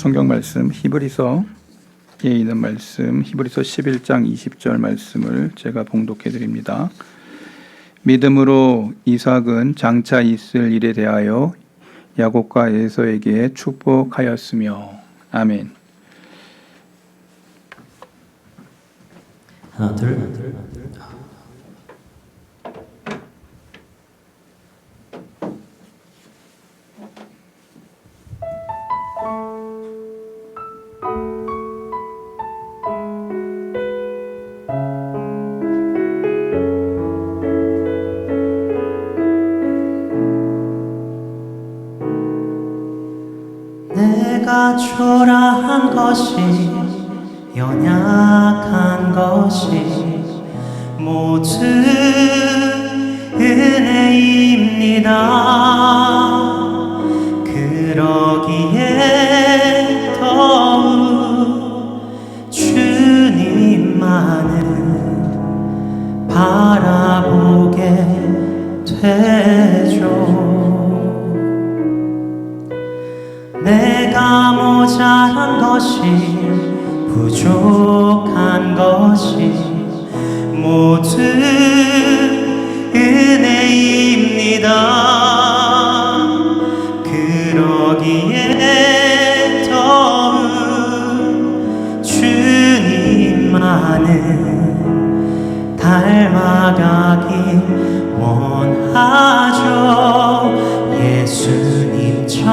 성경 말씀 히브리서에 있는 말씀 히브리서 11장 20절 말씀을 제가 봉독해 드립니다. 믿음으로 이삭은 장차 있을 일에 대하여 야곱과 에서에게 축복하였으며. 아멘. 하나 둘. 내가 초라한 것이 연약한 것이 모두 은혜입니다. 그러기에 더욱 주님만을 바라보게 되죠. 내가 모자란 것이 부족한 것이 모두 은혜입니다. 그러기에 더욱 주님만을 닮아가길 원하죠. 예수님처럼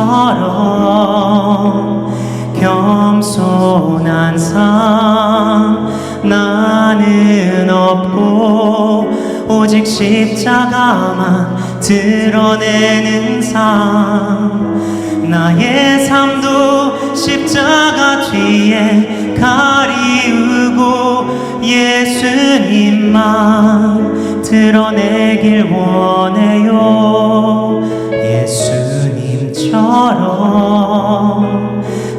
겸손한 삶 나는 없고 오직 십자가만 드러내는 삶. 나의 삶도 십자가 뒤에 가리우고 예수님만 드러내길 원해요. 예수님처럼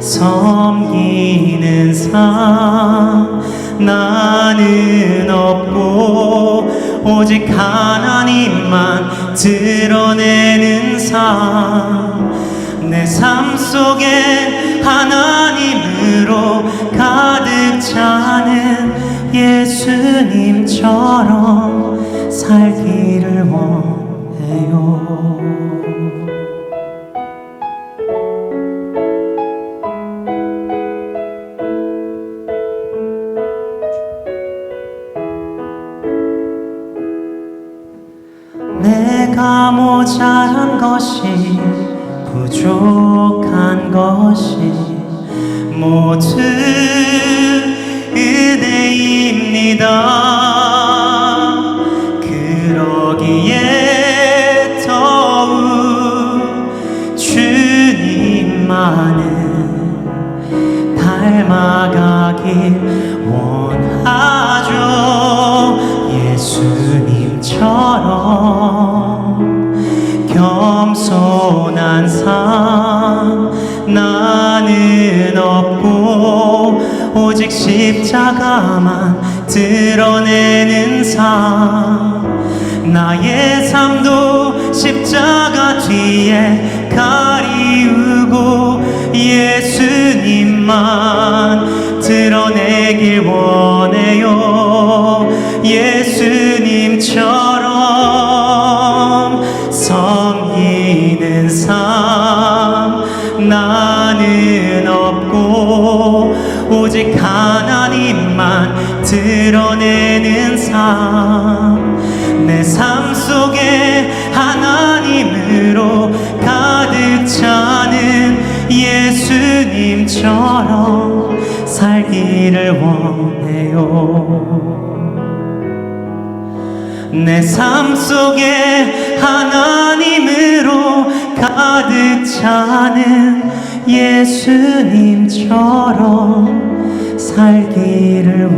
섬기는 삶 나는 없고 오직 하나님만 드러내는 삶. 내 삶 속에 하나님으로 가득 차는 예수님처럼 살기를 원해요. 내가 모자란 것이 부족한 것이 모두 은혜입니다. 그러기에 더욱 주님만을 닮아가길 원하죠. 예수님처럼 겸손한 삶 나는 없고 오직 십자가만 드러내는 삶. 나의 삶도 십자가 뒤에 가리우고 예수님만 드러내길 원해요. 예수님처럼 섬기는 삶 나는 없고 오직 하나님만 드러내는 삶. 내 삶 속에 하나님으로 가득 차는 예수님처럼 살기를 원해요. 내 삶 속에 하나님으로 가득 차는 예수님처럼 살기를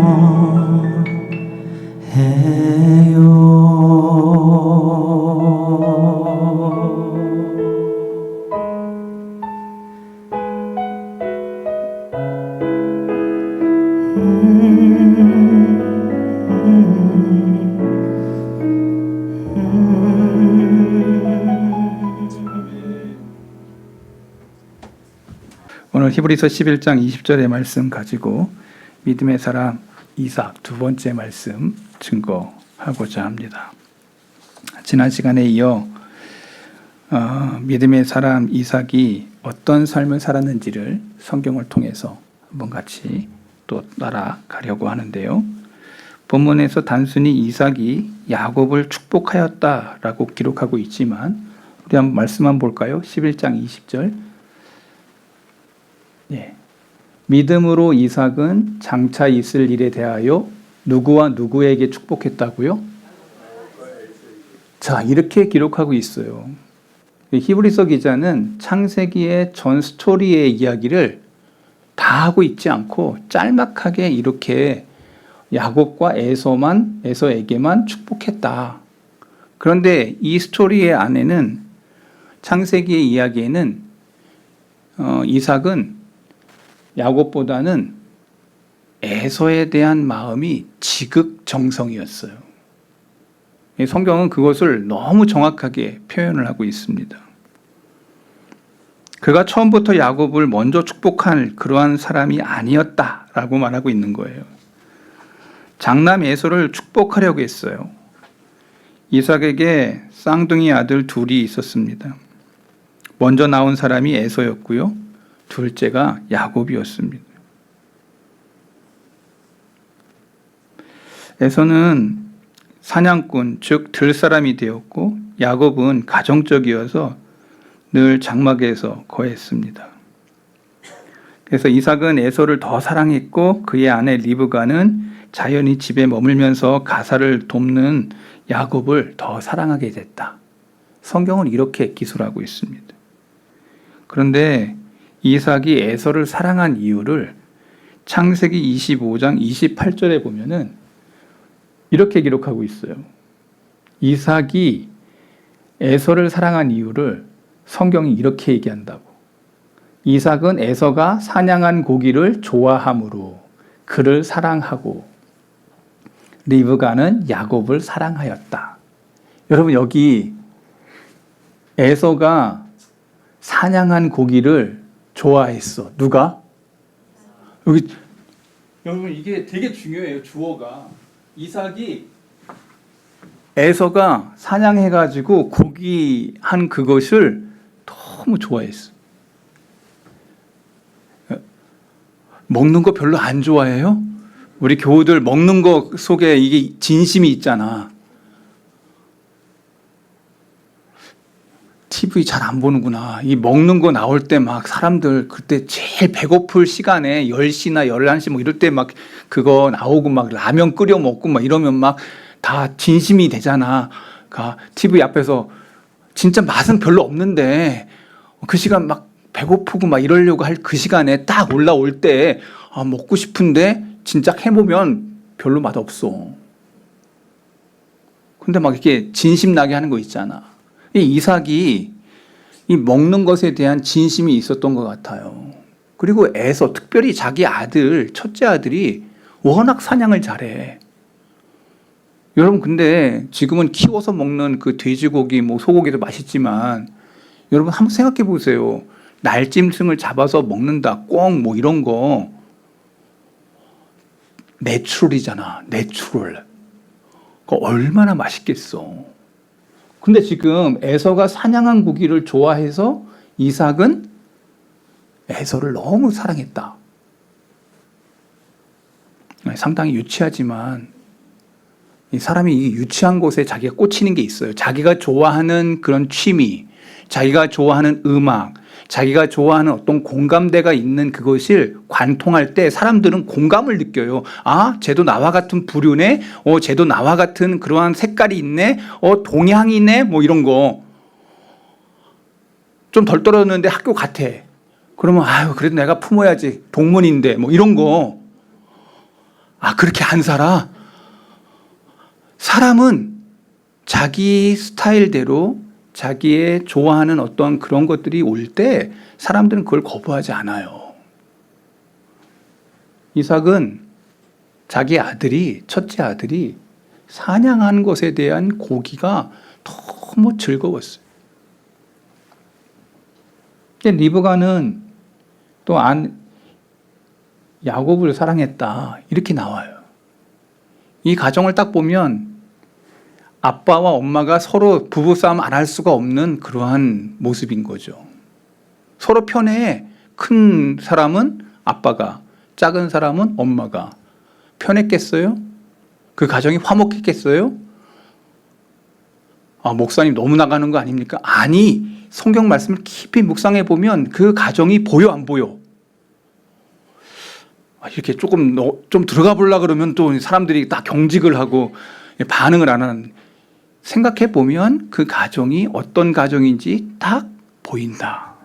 히브리서 11장 20절의 말씀 가지고 믿음의 사람 이삭 두 번째 말씀 증거하고자 합니다. 지난 시간에 이어 믿음의 사람 이삭이 어떤 삶을 살았는지를 성경을 통해서 한번 같이 또 따라가려고 하는데요. 본문에서 단순히 이삭이 야곱을 축복하였다라고 기록하고 있지만 우리 한번 말씀 한번 볼까요? 11장 20절. 예. 믿음으로 이삭은 장차 있을 일에 대하여 누구와 누구에게 축복했다고요? 자, 이렇게 기록하고 있어요. 히브리서 기자는 창세기의 전 스토리의 이야기를 다 하고 있지 않고 짤막하게 이렇게 야곱과 에서에게만 축복했다. 그런데 이 스토리의 안에는 창세기의 이야기에는 이삭은 야곱보다는 에서에 대한 마음이 지극정성이었어요. 성경은 그것을 너무 정확하게 표현을 하고 있습니다. 그가 처음부터 야곱을 먼저 축복할 그러한 사람이 아니었다라고 말하고 있는 거예요. 장남 에서를 축복하려고 했어요. 이삭에게 쌍둥이 아들 둘이 있었습니다. 먼저 나온 사람이 에서였고요. 둘째가 야곱이었습니다. 에서는 사냥꾼, 즉 들사람이 되었고 야곱은 가정적이어서 늘 장막에서 거했습니다. 그래서 이삭은 에서를 더 사랑했고 그의 아내 리브가는 자연히 집에 머물면서 가사를 돕는 야곱을 더 사랑하게 됐다. 성경은 이렇게 기술하고 있습니다. 그런데 이삭이 에서를 사랑한 이유를 창세기 25장 28절에 보면은 이렇게 기록하고 있어요. 이삭이 에서를 사랑한 이유를 성경이 이렇게 얘기한다고. 이삭은 에서가 사냥한 고기를 좋아함으로 그를 사랑하고 리브가는 야곱을 사랑하였다. 여러분 여기 에서가 사냥한 고기를 좋아했어. 누가? 여러분 이게 되게 중요해요. 주어가. 이삭이 에서가 사냥해가지고 고기 한 그것을 너무 좋아했어. 먹는 거 별로 안 좋아해요? 우리 교우들 먹는 거 속에 이게 진심이 있잖아. TV 잘 안 보는구나. 이 먹는 거 나올 때 막 사람들 그때 제일 배고플 시간에 10시나 11시 뭐 이럴 때 막 그거 나오고 막 라면 끓여 먹고 막 이러면 막 다 진심이 되잖아. TV 앞에서 진짜 맛은 별로 없는데 그 시간 막 배고프고 막 이러려고 할 그 시간에 딱 올라올 때 먹고 싶은데 진짜 해보면 별로 맛없어. 근데 막 이렇게 진심 나게 하는 거 있잖아. 이 이삭이 이 먹는 것에 대한 진심이 있었던 것 같아요. 그리고 에서 특별히 자기 아들, 첫째 아들이 워낙 사냥을 잘해. 여러분 근데 지금은 키워서 먹는 그 돼지고기, 뭐 소고기도 맛있지만 여러분 한번 생각해 보세요. 날짐승을 잡아서 먹는다, 꽁 뭐 이런 거 내추럴이잖아. 내추럴. 그거 얼마나 맛있겠어. 근데 지금 에서가 사냥한 고기를 좋아해서 이삭은 에서를 너무 사랑했다. 상당히 유치하지만 이 사람이 이 유치한 곳에 자기가 꽂히는 게 있어요. 자기가 좋아하는 그런 취미, 자기가 좋아하는 음악, 자기가 좋아하는 어떤 공감대가 있는 그것을 관통할 때 사람들은 공감을 느껴요. 쟤도 나와 같은 부류네. 쟤도 나와 같은 그러한 색깔이 있네. 동양이네. 뭐 이런 거. 좀 덜 떨어졌는데 학교 같아. 그러면 그래도 내가 품어야지. 동문인데 뭐 이런 거. 그렇게 안 살아. 사람은 자기 스타일대로 자기의 좋아하는 어떤 그런 것들이 올 때 사람들은 그걸 거부하지 않아요. 이삭은 자기 아들이, 첫째 아들이 사냥하는 것에 대한 고기가 너무 즐거웠어요. 근데 리브가는 또 야곱을 사랑했다. 이렇게 나와요. 이 가정을 딱 보면 아빠와 엄마가 서로 부부싸움 안 할 수가 없는 그러한 모습인 거죠. 서로 편해. 큰 사람은 아빠가, 작은 사람은 엄마가. 편했겠어요? 그 가정이 화목했겠어요? 목사님 너무 나가는 거 아닙니까? 아니, 성경 말씀을 깊이 묵상해 보면 그 가정이 보여 안 보여? 이렇게 조금 좀 들어가 보려고 그러면 또 사람들이 다 경직을 하고 반응을 안 하는, 생각해 보면 그 가정이 어떤 가정인지 딱 보인다.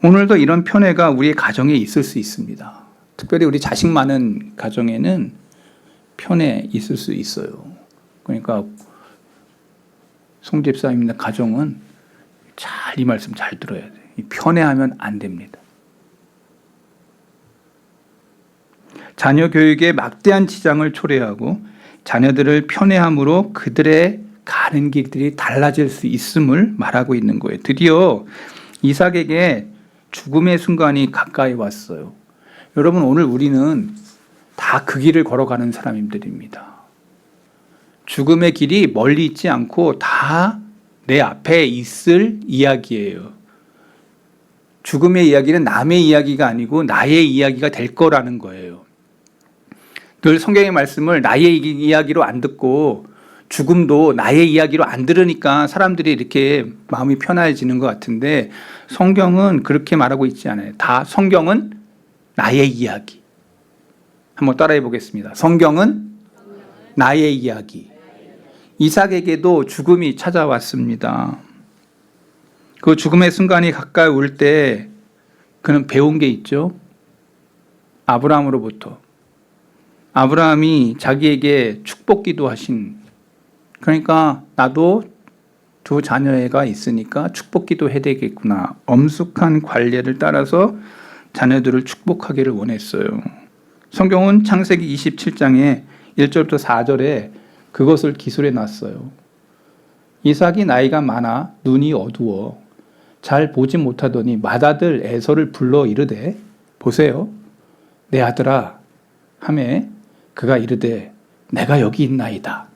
오늘도 이런 편애가 우리의 가정에 있을 수 있습니다. 특별히 우리 자식 많은 가정에는 편애 있을 수 있어요. 그러니까 송 집사님의 가정은 이 말씀 잘 들어야 돼요. 편애하면 안 됩니다. 자녀 교육에 막대한 지장을 초래하고 자녀들을 편애함으로 그들의 가는 길들이 달라질 수 있음을 말하고 있는 거예요. 드디어 이삭에게 죽음의 순간이 가까이 왔어요. 여러분, 오늘 우리는 다 그 길을 걸어가는 사람들입니다. 죽음의 길이 멀리 있지 않고 다 내 앞에 있을 이야기예요. 죽음의 이야기는 남의 이야기가 아니고 나의 이야기가 될 거라는 거예요. 늘 성경의 말씀을 나의 이야기로 안 듣고 죽음도 나의 이야기로 안 들으니까 사람들이 이렇게 마음이 편해지는 것 같은데, 성경은 그렇게 말하고 있지 않아요. 다 성경은 나의 이야기. 한번 따라해 보겠습니다. 성경은 나의 이야기. 이삭에게도 죽음이 찾아왔습니다. 그 죽음의 순간이 가까이 올 때 그는 배운 게 있죠. 아브라함으로부터. 아브라함이 자기에게 축복 기도하신, 그러니까 나도 두 자녀가 있으니까 축복 기도해야 되겠구나. 엄숙한 관례를 따라서 자녀들을 축복하기를 원했어요. 성경은 창세기 27장에 1절부터 4절에 그것을 기술해 놨어요. 이삭이 나이가 많아 눈이 어두워 잘 보지 못하더니 맏아들 에서를 불러 이르되, 보세요, 내 아들아 하매 그가 이르되 내가 여기 있나이다.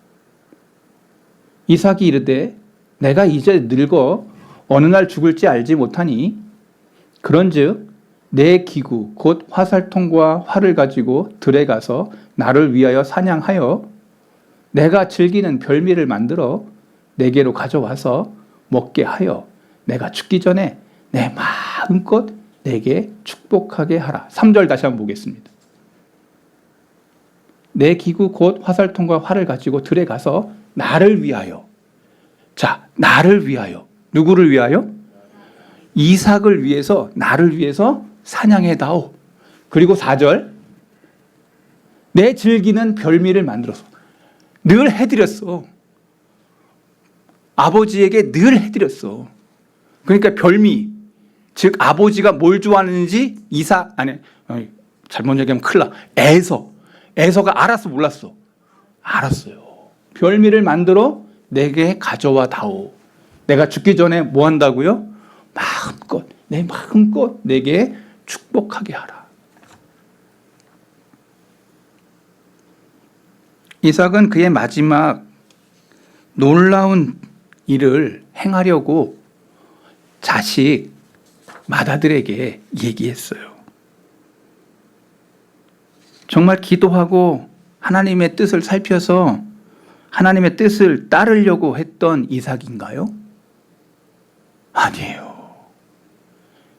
이삭이 이르되 내가 이제 늙어 어느 날 죽을지 알지 못하니 그런즉 내 기구 곧 화살통과 활을 가지고 들에 가서 나를 위하여 사냥하여 내가 즐기는 별미를 만들어 내게로 가져와서 먹게 하여 내가 죽기 전에 내 마음껏 내게 축복하게 하라. 3절 다시 한번 보겠습니다. 내 기구 곧 화살통과 활을 가지고 들에 가서 나를 위하여. 자, 나를 위하여. 누구를 위하여? 이삭을 위해서, 나를 위해서 사냥해다오. 그리고 4절, 내 즐기는 별미를 만들어서. 늘 해드렸어. 아버지에게 늘 해드렸어. 그러니까 별미, 즉 아버지가 뭘 좋아하는지 잘못 얘기하면 큰일 나. 에서가 알았어, 몰랐어? 알았어요. 별미를 만들어 내게 가져와 다오. 내가 죽기 전에 뭐 한다고요? 내 마음껏 내게 축복하게 하라. 이삭은 그의 마지막 놀라운 일을 행하려고 자식 맏아들에게 얘기했어요. 정말 기도하고 하나님의 뜻을 살펴서 하나님의 뜻을 따르려고 했던 이삭인가요? 아니에요.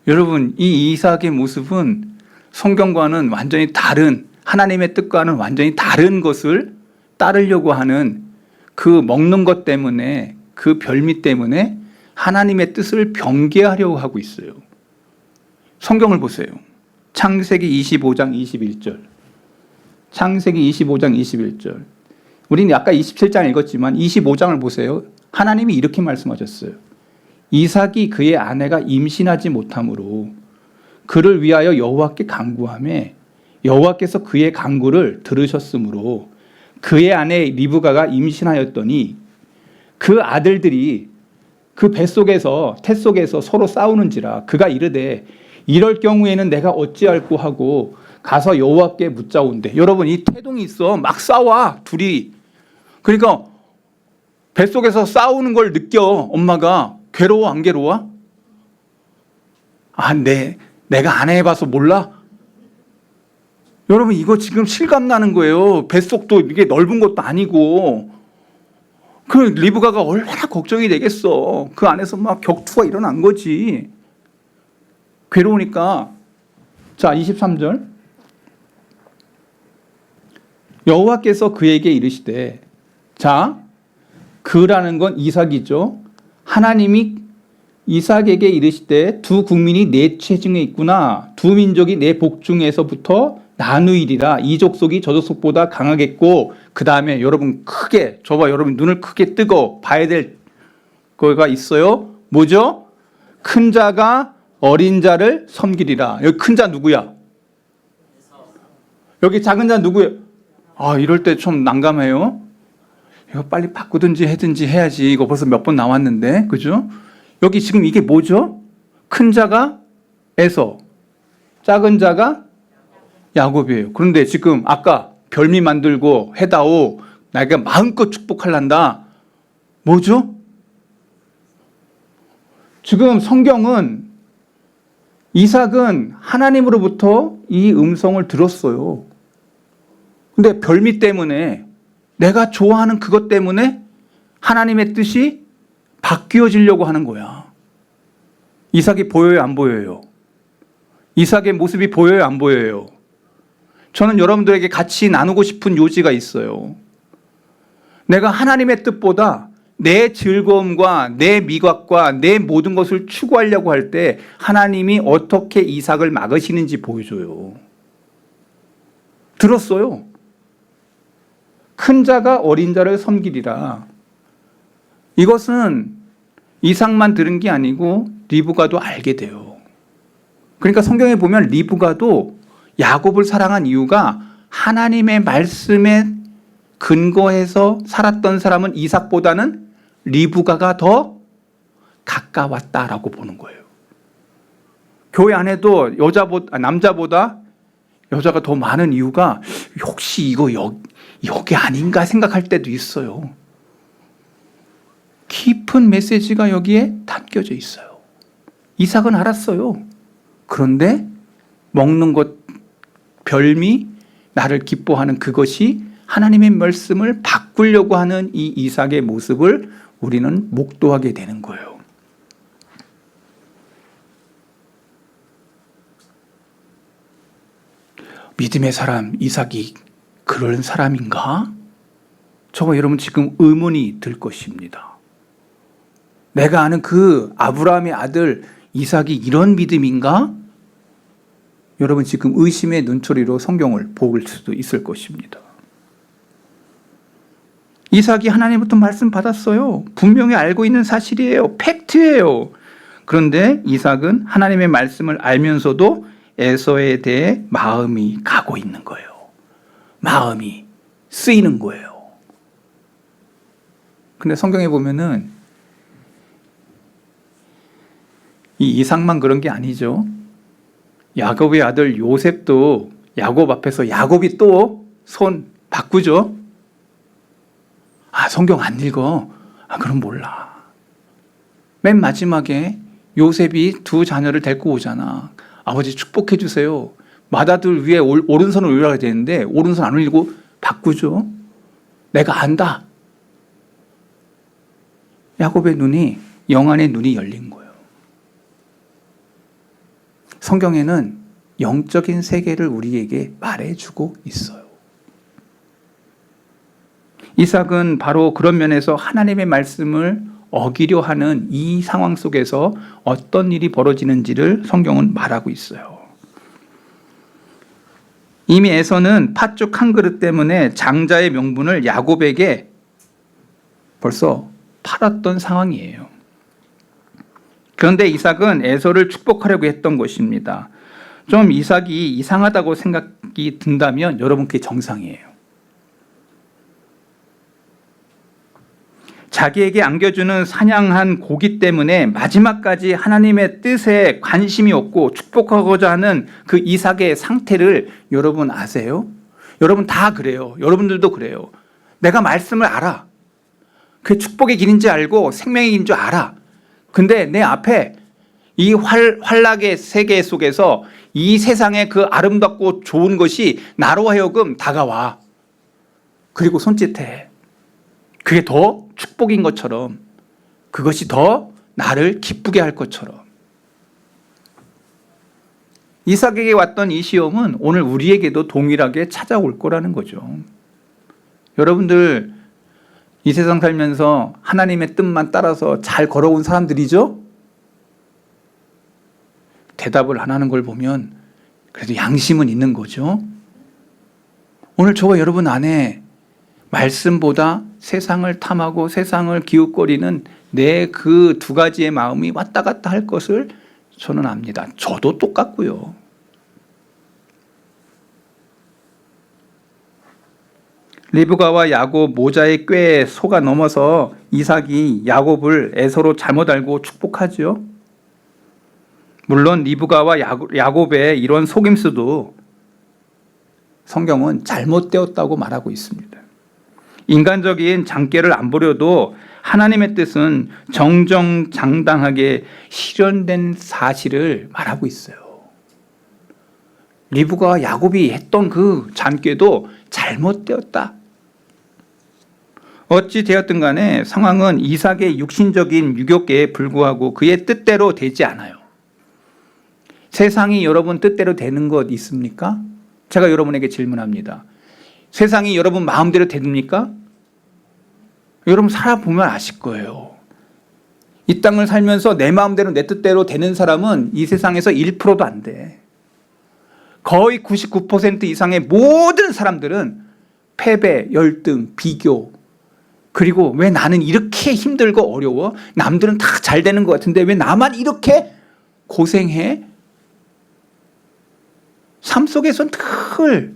여러분, 이 이삭의 모습은 성경과는 완전히 다른, 하나님의 뜻과는 완전히 다른 것을 따르려고 하는 그 먹는 것 때문에, 그 별미 때문에 하나님의 뜻을 변개하려고 하고 있어요. 성경을 보세요. 창세기 25장 21절. 창세기 25장 21절. 우리는 아까 27장 읽었지만 25장을 보세요. 하나님이 이렇게 말씀하셨어요. 이삭이 그의 아내가 임신하지 못함으로 그를 위하여 여호와께 간구하매 여호와께서 그의 간구를 들으셨으므로 그의 아내 리브가가 임신하였더니 그 아들들이 그 뱃속에서 뱃속에서 서로 싸우는지라 그가 이르되 이럴 경우에는 내가 어찌할꼬 하고 가서 여호와께 묻자온대. 여러분 이 태동이 있어. 막 싸워 둘이. 그러니까 뱃속에서 싸우는 걸 느껴. 엄마가 괴로워 안 괴로워? 아, 내가 안 해봐서 몰라? 여러분 이거 지금 실감 나는 거예요. 뱃속도 이게 넓은 것도 아니고. 그 리브가가 얼마나 걱정이 되겠어. 그 안에서 막 격투가 일어난 거지. 괴로우니까. 자, 23절. 여호와께서 그에게 이르시되, 자, 그라는 건 이삭이죠. 하나님이 이삭에게 이르시되 두 국민이 내 체중에 있구나. 두 민족이 내 복중에서부터 나누이리라. 이 족속이 저 족속보다 강하겠고, 그 다음에 여러분 크게, 저봐 여러분 눈을 크게 뜨고 봐야 될 거가 있어요. 뭐죠? 큰 자가 어린 자를 섬기리라. 여기 큰 자 누구야? 여기 작은 자 누구예요? 아, 이럴 때 좀 난감해요. 이거 빨리 바꾸든지 해든지 해야지. 이거 벌써 몇 번 나왔는데, 그죠? 여기 지금 이게 뭐죠? 큰 자가 에서, 작은 자가 야곱이에요. 그런데 지금 아까 별미 만들고 해다오, 내가 마음껏 축복할란다. 뭐죠? 지금 성경은 이삭은 하나님으로부터 이 음성을 들었어요. 근데 별미 때문에, 내가 좋아하는 그것 때문에 하나님의 뜻이 바뀌어지려고 하는 거야. 이삭이 보여요, 안 보여요? 이삭의 모습이 보여요, 안 보여요? 저는 여러분들에게 같이 나누고 싶은 요지가 있어요. 내가 하나님의 뜻보다 내 즐거움과 내 미각과 내 모든 것을 추구하려고 할 때 하나님이 어떻게 이삭을 막으시는지 보여줘요. 들었어요. 큰 자가 어린 자를 섬기리라. 이것은 이삭만 들은 게 아니고 리브가도 알게 돼요. 그러니까 성경에 보면 리브가도 야곱을 사랑한 이유가 하나님의 말씀에 근거해서 살았던 사람은 이삭보다는 리브가가 더 가까웠다라고 보는 거예요. 교회 안에도 남자보다 여자가 더 많은 이유가 혹시 이거 여기 아닌가 생각할 때도 있어요. 깊은 메시지가 여기에 담겨져 있어요. 이삭은 알았어요. 그런데 먹는 것, 별미, 나를 기뻐하는 그것이 하나님의 말씀을 바꾸려고 하는 이 이삭의 모습을 우리는 목도하게 되는 거예요. 믿음의 사람 이삭이 그런 사람인가? 저거 여러분 지금 의문이 들 것입니다. 내가 아는 그 아브라함의 아들 이삭이 이런 믿음인가? 여러분 지금 의심의 눈초리로 성경을 볼 수도 있을 것입니다. 이삭이 하나님부터 말씀 받았어요. 분명히 알고 있는 사실이에요. 팩트예요. 그런데 이삭은 하나님의 말씀을 알면서도 에서에 대해 마음이 가고 있는 거예요. 마음이 쓰이는 거예요. 근데 성경에 보면은 이 이삭만 그런 게 아니죠. 야곱의 아들 요셉도 야곱 앞에서 야곱이 또 손 바꾸죠. 아, 성경 안 읽어. 아, 그럼 몰라. 맨 마지막에 요셉이 두 자녀를 데리고 오잖아. 아버지 축복해 주세요. 맏아들 위에 오른손을 올려야 되는데 오른손 안 올리고 바꾸죠. 내가 안다. 야곱의 눈이, 영안의 눈이 열린 거예요. 성경에는 영적인 세계를 우리에게 말해주고 있어요. 이삭은 바로 그런 면에서 하나님의 말씀을 어기려 하는 이 상황 속에서 어떤 일이 벌어지는지를 성경은 말하고 있어요. 이미 에서는 팥죽 한 그릇 때문에 장자의 명분을 야곱에게 벌써 팔았던 상황이에요. 그런데 이삭은 에서를 축복하려고 했던 것입니다. 좀 이삭이 이상하다고 생각이 든다면 여러분 그게 정상이에요. 자기에게 안겨주는 사냥한 고기 때문에 마지막까지 하나님의 뜻에 관심이 없고 축복하고자 하는 그 이삭의 상태를 여러분 아세요? 여러분 다 그래요. 여러분들도 그래요. 내가 말씀을 알아. 그게 축복의 길인지 알고 생명의 길인 줄 알아. 근데 내 앞에 이 환락의 세계 속에서 이 세상의 그 아름답고 좋은 것이 나로 하여금 다가와. 그리고 손짓해. 그게 더 축복인 것처럼, 그것이 더 나를 기쁘게 할 것처럼. 이삭에게 왔던 이 시험은 오늘 우리에게도 동일하게 찾아올 거라는 거죠. 여러분들 이 세상 살면서 하나님의 뜻만 따라서 잘 걸어온 사람들이죠? 대답을 안 하는 걸 보면 그래도 양심은 있는 거죠. 오늘 저와 여러분 안에 말씀보다 세상을 탐하고 세상을 기웃거리는 내 그 두 가지의 마음이 왔다 갔다 할 것을 저는 압니다. 저도 똑같고요. 리브가와 야곱 모자의 꾀에 속아 넘어서 이삭이 야곱을 에서로 잘못 알고 축복하죠. 물론 리브가와 야곱의 이런 속임수도 성경은 잘못되었다고 말하고 있습니다. 인간적인 장깨를 안 보려도 하나님의 뜻은 정정당당하게 실현된 사실을 말하고 있어요. 리브가와 야곱이 했던 그 장깨도 잘못되었다. 어찌 되었든 간에 상황은 이삭의 육신적인 유격에 불구하고 그의 뜻대로 되지 않아요. 세상이 여러분 뜻대로 되는 것 있습니까? 제가 여러분에게 질문합니다. 세상이 여러분 마음대로 됩니까? 여러분 살아보면 아실 거예요. 이 땅을 살면서 내 마음대로 내 뜻대로 되는 사람은 이 세상에서 1%도 안 돼. 거의 99% 이상의 모든 사람들은 패배, 열등, 비교, 그리고 왜 나는 이렇게 힘들고 어려워? 남들은 다 잘 되는 것 같은데 왜 나만 이렇게 고생해? 삶 속에선 늘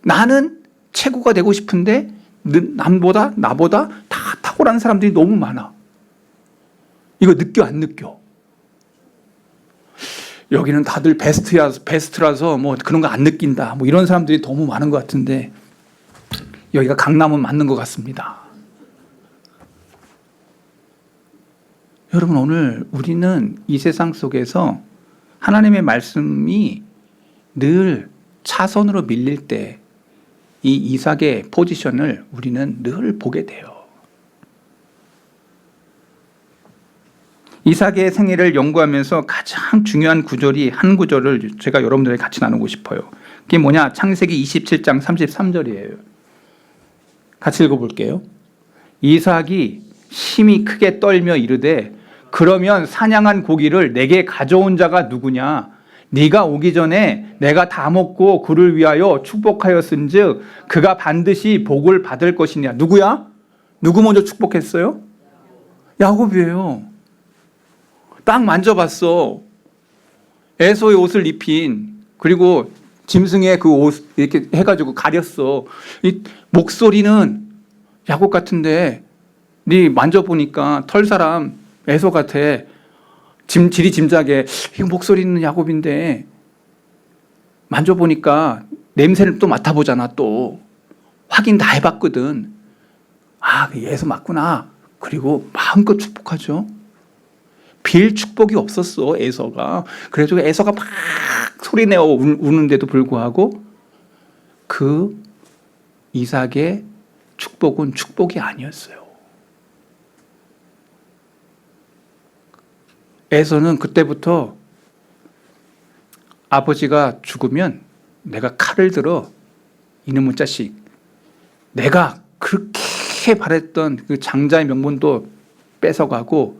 나는 최고가 되고 싶은데 나보다 다 탁월한 사람들이 너무 많아. 이거 느껴 안 느껴? 여기는 다들 베스트라서 뭐 그런 거 안 느낀다. 뭐 이런 사람들이 너무 많은 것 같은데 여기가 강남은 맞는 것 같습니다. 여러분 오늘 우리는 이 세상 속에서 하나님의 말씀이 늘 차선으로 밀릴 때 이 이삭의 포지션을 우리는 늘 보게 돼요. 이삭의 생애를 연구하면서 가장 중요한 구절이 한 구절을 제가 여러분들에게 같이 나누고 싶어요. 그게 뭐냐? 창세기 27장 33절이에요. 같이 읽어볼게요. 이삭이 심히 크게 떨며 이르되 그러면 사냥한 고기를 내게 가져온 자가 누구냐? 네가 오기 전에 내가 다 먹고 그를 위하여 축복하였은즉 그가 반드시 복을 받을 것이냐. 누구야? 누구 먼저 축복했어요? 야곱이에요. 딱 만져봤어. 에서의 옷을 입힌, 그리고 짐승의 그 옷 이렇게 해가지고 가렸어. 이 목소리는 야곱 같은데 네 만져보니까 털사람 에서 같아. 지리짐작에 이 목소리는 야곱인데 만져보니까 냄새를 또 맡아보잖아. 또 확인 다 해봤거든. 아, 에서 맞구나. 그리고 마음껏 축복하죠. 빌 축복이 없었어, 에서가. 그래서 에서가 막 소리내어 우는데도 불구하고 그 이삭의 축복은 축복이 아니었어요. 에서는 그때부터 아버지가 죽으면 내가 칼을 들어 이놈의 자식, 내가 그렇게 바랬던 그 장자의 명분도 뺏어가고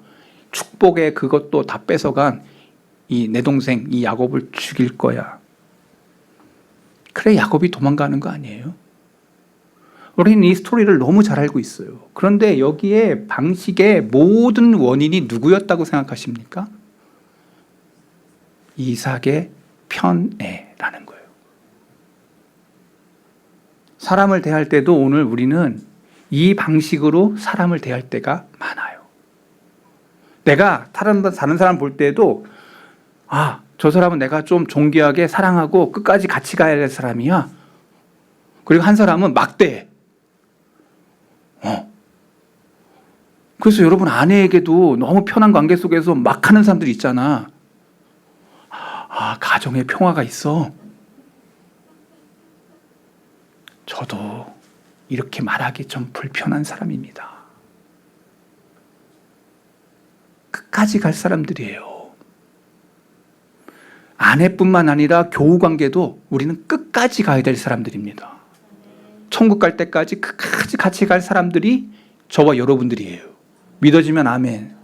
축복의 그것도 다 뺏어간 이 내 동생 이 야곱을 죽일 거야. 그래 야곱이 도망가는 거 아니에요? 우리는 이 스토리를 너무 잘 알고 있어요. 그런데 여기에 방식의 모든 원인이 누구였다고 생각하십니까? 이삭의 편애라는 거예요. 사람을 대할 때도 오늘 우리는 이 방식으로 사람을 대할 때가 많아요. 내가 다른 사람 볼 때도 저 사람은 내가 좀 존귀하게 사랑하고 끝까지 같이 가야 될 사람이야. 그리고 한 사람은 막대해. 그래서 여러분 아내에게도 너무 편한 관계 속에서 막 하는 사람들 있잖아. 가정에 평화가 있어. 저도 이렇게 말하기 좀 불편한 사람입니다. 끝까지 갈 사람들이에요. 아내뿐만 아니라 교우 관계도 우리는 끝까지 가야 될 사람들입니다. 천국 갈 때까지 끝까지 같이 갈 사람들이 저와 여러분들이에요. 믿어지면 아멘.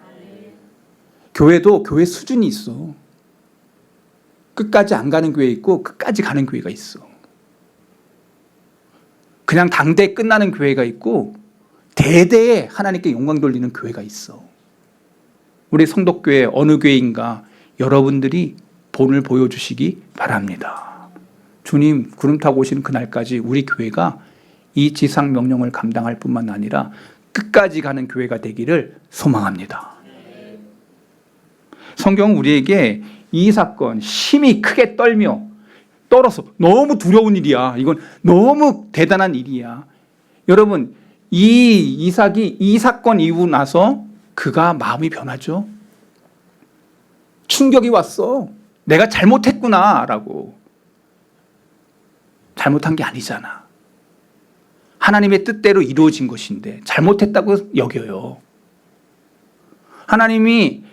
교회도 교회 수준이 있어. 끝까지 안 가는 교회 있고 끝까지 가는 교회가 있어. 그냥 당대에 끝나는 교회가 있고 대대에 하나님께 영광 돌리는 교회가 있어. 우리 성덕교회 어느 교회인가 여러분들이 본을 보여주시기 바랍니다. 주님 구름 타고 오시는 그날까지 우리 교회가 이 지상 명령을 감당할 뿐만 아니라 끝까지 가는 교회가 되기를 소망합니다. 성경은 우리에게 이 사건 심히 크게 떨어서 너무 두려운 일이야. 이건 너무 대단한 일이야. 여러분 이 이삭이 이 사건 이후 나서 그가 마음이 변하죠. 충격이 왔어. 내가 잘못했구나 라고. 잘못한 게 아니잖아. 하나님의 뜻대로 이루어진 것인데 잘못했다고 여겨요. 하나님이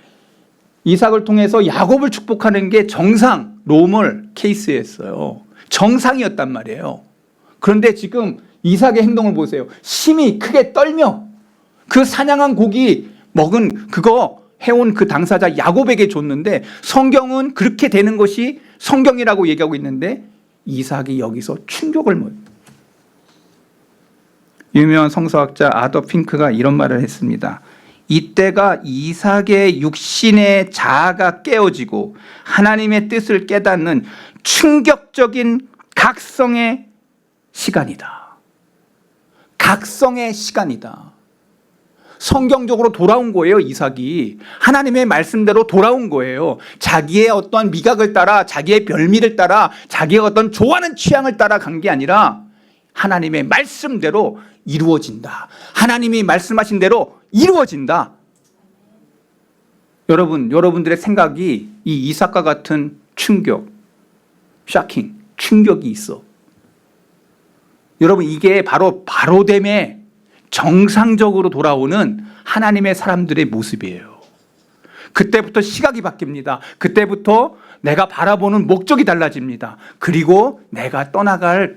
이삭을 통해서 야곱을 축복하는 게 정상 노멀 케이스였어요. 정상이었단 말이에요. 그런데 지금 이삭의 행동을 보세요. 심히 크게 떨며 그 사냥한 고기 먹은 그거 해온 그 당사자 야곱에게 줬는데 성경은 그렇게 되는 것이 성경이라고 얘기하고 있는데 이삭이 여기서 충격을 먹어요. 유명한 성서학자 아더 핑크가 이런 말을 했습니다. 이때가 이삭의 육신의 자아가 깨어지고 하나님의 뜻을 깨닫는 충격적인 각성의 시간이다. 각성의 시간이다. 성경적으로 돌아온 거예요. 이삭이 하나님의 말씀대로 돌아온 거예요. 자기의 어떤 미각을 따라 자기의 별미를 따라 자기의 어떤 좋아하는 취향을 따라 간 게 아니라 하나님의 말씀대로 이루어진다. 하나님이 말씀하신 대로 이루어진다. 여러분들의 생각이 이 이삭과 같은 충격, 샤킹, 충격이 있어. 여러분 이게 바로됨에 정상적으로 돌아오는 하나님의 사람들의 모습이에요. 그때부터 시각이 바뀝니다. 그때부터 내가 바라보는 목적이 달라집니다. 그리고 내가 떠나갈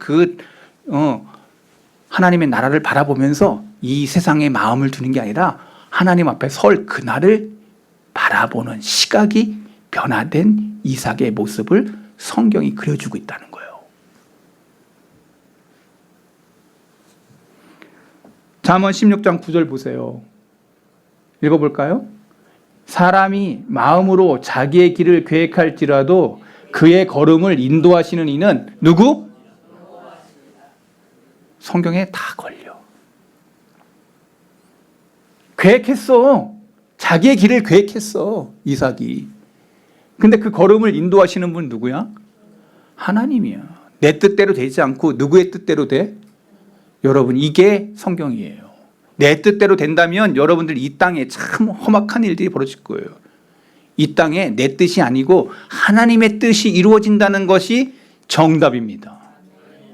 하나님의 나라를 바라보면서 이 세상에 마음을 두는 게 아니라 하나님 앞에 설 그날을 바라보는 시각이 변화된 이삭의 모습을 성경이 그려주고 있다는 거예요. 잠언 16장 9절 보세요. 읽어볼까요? 사람이 마음으로 자기의 길을 계획할지라도 그의 걸음을 인도하시는 이는 누구? 성경에 다 걸려. 계획했어. 자기의 길을 계획했어. 이삭이. 근데 그 걸음을 인도하시는 분 누구야? 하나님이야. 내 뜻대로 되지 않고 누구의 뜻대로 돼? 여러분 이게 성경이에요. 내 뜻대로 된다면 여러분들 이 땅에 참 험악한 일들이 벌어질 거예요. 이 땅에 내 뜻이 아니고 하나님의 뜻이 이루어진다는 것이 정답입니다.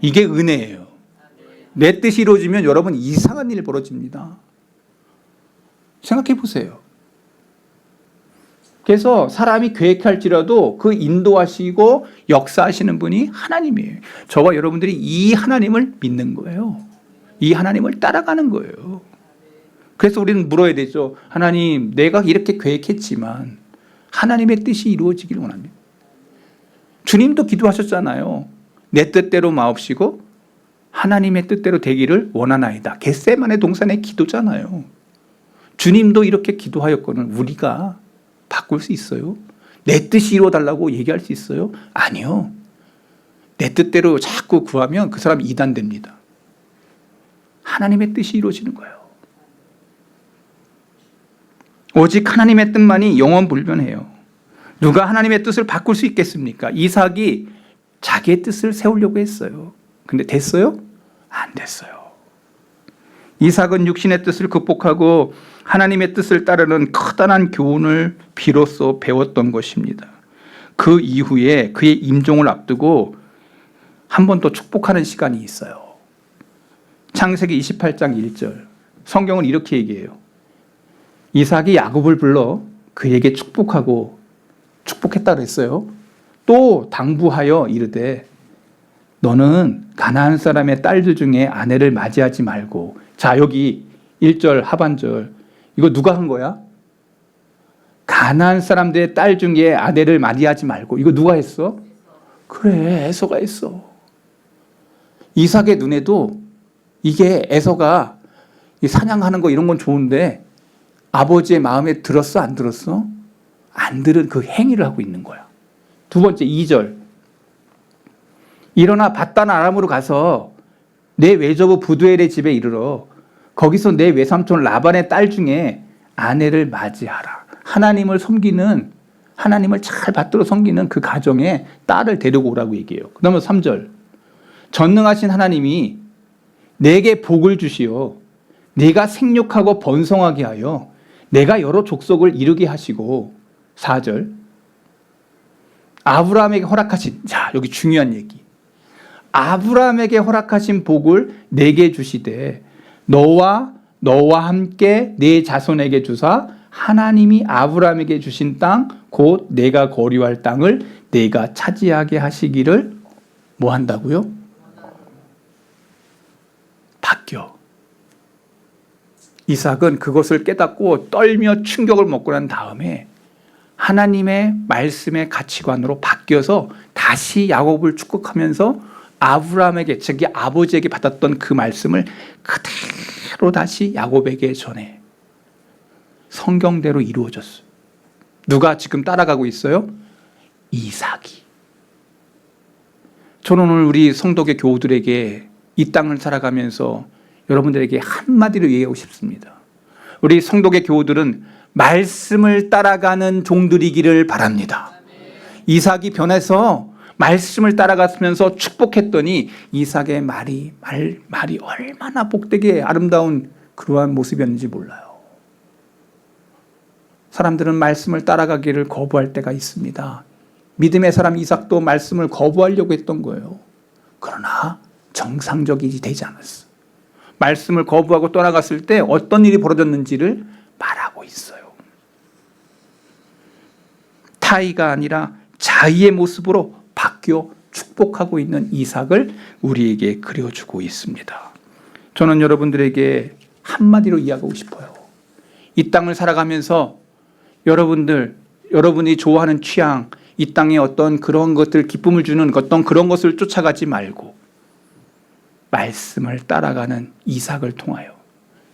이게 은혜예요. 내 뜻이 이루어지면 여러분 이상한 일이 벌어집니다. 생각해 보세요. 그래서 사람이 계획할지라도 그 인도하시고 역사하시는 분이 하나님이에요. 저와 여러분들이 이 하나님을 믿는 거예요. 이 하나님을 따라가는 거예요. 그래서 우리는 물어야 되죠. 하나님, 내가 이렇게 계획했지만 하나님의 뜻이 이루어지기를 원합니다. 주님도 기도하셨잖아요. 내 뜻대로 마옵시고 하나님의 뜻대로 되기를 원하나이다. 겟세마네 동산의 기도잖아요. 주님도 이렇게 기도하였거늘 우리가 바꿀 수 있어요? 내 뜻이 이루어달라고 얘기할 수 있어요? 아니요. 내 뜻대로 자꾸 구하면 그 사람 이단됩니다. 하나님의 뜻이 이루어지는 거예요. 오직 하나님의 뜻만이 영원불변해요. 누가 하나님의 뜻을 바꿀 수 있겠습니까? 이삭이 자기의 뜻을 세우려고 했어요. 근데 됐어요? 안 됐어요. 이삭은 육신의 뜻을 극복하고 하나님의 뜻을 따르는 커다란 교훈을 비로소 배웠던 것입니다. 그 이후에 그의 임종을 앞두고 한 번 더 축복하는 시간이 있어요. 창세기 28장 1절. 성경은 이렇게 얘기해요. 이삭이 야곱을 불러 그에게 축복했다 그랬어요. 또 당부하여 이르되 너는 가나안 사람의 딸들 중에 아내를 맞이하지 말고. 자, 여기 1절 하반절 이거 누가 한 거야? 가나안 사람들의 딸 중에 아내를 맞이하지 말고. 이거 누가 했어? 그래, 에서가 했어. 이삭의 눈에도 이게 에서가 사냥하는 거 이런 건 좋은데 아버지의 마음에 들었어? 안 들었어? 안 들은 그 행위를 하고 있는 거야. 두 번째 2절. 일어나 밧단 아람으로 가서 내 외조부 부두엘의 집에 이르러 거기서 내 외삼촌 라반의 딸 중에 아내를 맞이하라. 하나님을 섬기는, 하나님을 잘 받들어 섬기는 그 가정에 딸을 데리고 오라고 얘기해요. 그 다음에 3절. 전능하신 하나님이 내게 복을 주시어 네가 생육하고 번성하게 하여 내가 여러 족속을 이루게 하시고. 4절. 아브라함에게 허락하신, 자, 여기 중요한 얘기. 아브라함에게 허락하신 복을 내게 주시되 너와 함께 네 자손에게 주사 하나님이 아브라함에게 주신 땅 곧 내가 거류할 땅을 내가 차지하게 하시기를 뭐 한다고요? 바뀌어. 이삭은 그것을 깨닫고 떨며 충격을 먹고 난 다음에 하나님의 말씀의 가치관으로 바뀌어서 다시 야곱을 축복하면서 아브라함에게, 즉 아버지에게 받았던 그 말씀을 그대로 다시 야곱에게 전해. 성경대로 이루어졌어요. 누가 지금 따라가고 있어요? 이삭이. 저는 오늘 우리 성도계 교우들에게 이 땅을 살아가면서 여러분들에게 한마디로 얘기하고 싶습니다. 우리 성도계 교우들은 말씀을 따라가는 종들이기를 바랍니다. 이삭이 변해서 말씀을 따라갔으면서 축복했더니 이삭의 말이 얼마나 복되게 아름다운 그러한 모습이었는지 몰라요. 사람들은 말씀을 따라가기를 거부할 때가 있습니다. 믿음의 사람 이삭도 말씀을 거부하려고 했던 거예요. 그러나 정상적이지 되지 않았어. 말씀을 거부하고 떠나갔을 때 어떤 일이 벌어졌는지를 말하고 있어요. 타의가 아니라 자의의 모습으로 바뀌어 축복하고 있는 이삭을 우리에게 그려주고 있습니다. 저는 여러분들에게 한마디로 이야기하고 싶어요. 이 땅을 살아가면서 여러분이 좋아하는 취향, 이 땅에 어떤 그런 것들, 기쁨을 주는 어떤 그런 것을 쫓아가지 말고 말씀을 따라가는 이삭을 통하여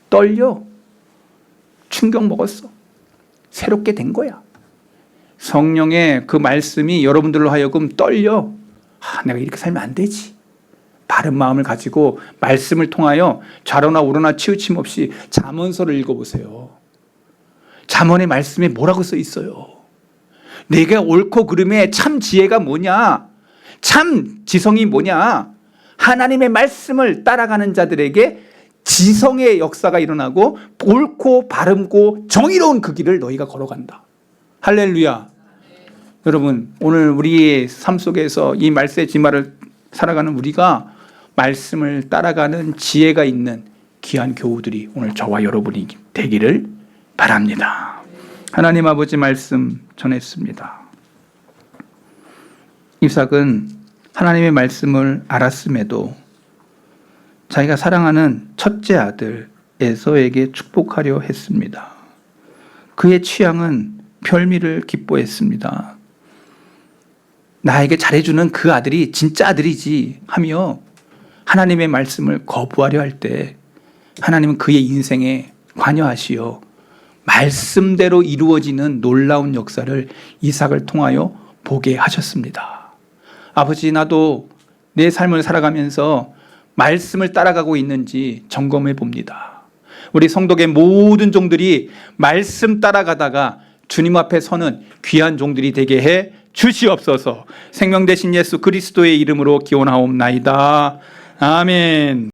떨려. 충격 먹었어. 새롭게 된 거야. 성령의 그 말씀이 여러분들로 하여금 떨려. 내가 이렇게 살면 안 되지. 바른 마음을 가지고 말씀을 통하여 좌로나 우로나 치우침 없이 잠언서를 읽어보세요. 잠언의 말씀에 뭐라고 써 있어요? 내가 옳고 그름의 참 지혜가 뭐냐? 참 지성이 뭐냐? 하나님의 말씀을 따라가는 자들에게 지성의 역사가 일어나고 옳고 바름고 정의로운 그 길을 너희가 걸어간다. 할렐루야. 여러분, 오늘 우리의 삶 속에서 이 말세의 지마를 살아가는 우리가 말씀을 따라가는 지혜가 있는 귀한 교우들이 오늘 저와 여러분이 되기를 바랍니다. 하나님 아버지 말씀 전했습니다. 이삭은 하나님의 말씀을 알았음에도 자기가 사랑하는 첫째 아들 에서에게 축복하려 했습니다. 그의 취향은 별미를 기뻐했습니다. 나에게 잘해주는 그 아들이 진짜 아들이지 하며 하나님의 말씀을 거부하려 할 때 하나님은 그의 인생에 관여하시어 말씀대로 이루어지는 놀라운 역사를 이삭을 통하여 보게 하셨습니다. 아버지, 나도 내 삶을 살아가면서 말씀을 따라가고 있는지 점검해 봅니다. 우리 성도계 모든 종들이 말씀 따라가다가 주님 앞에 서는 귀한 종들이 되게 해 주시옵소서. 생명 되신 예수 그리스도의 이름으로 기원하옵나이다. 아멘.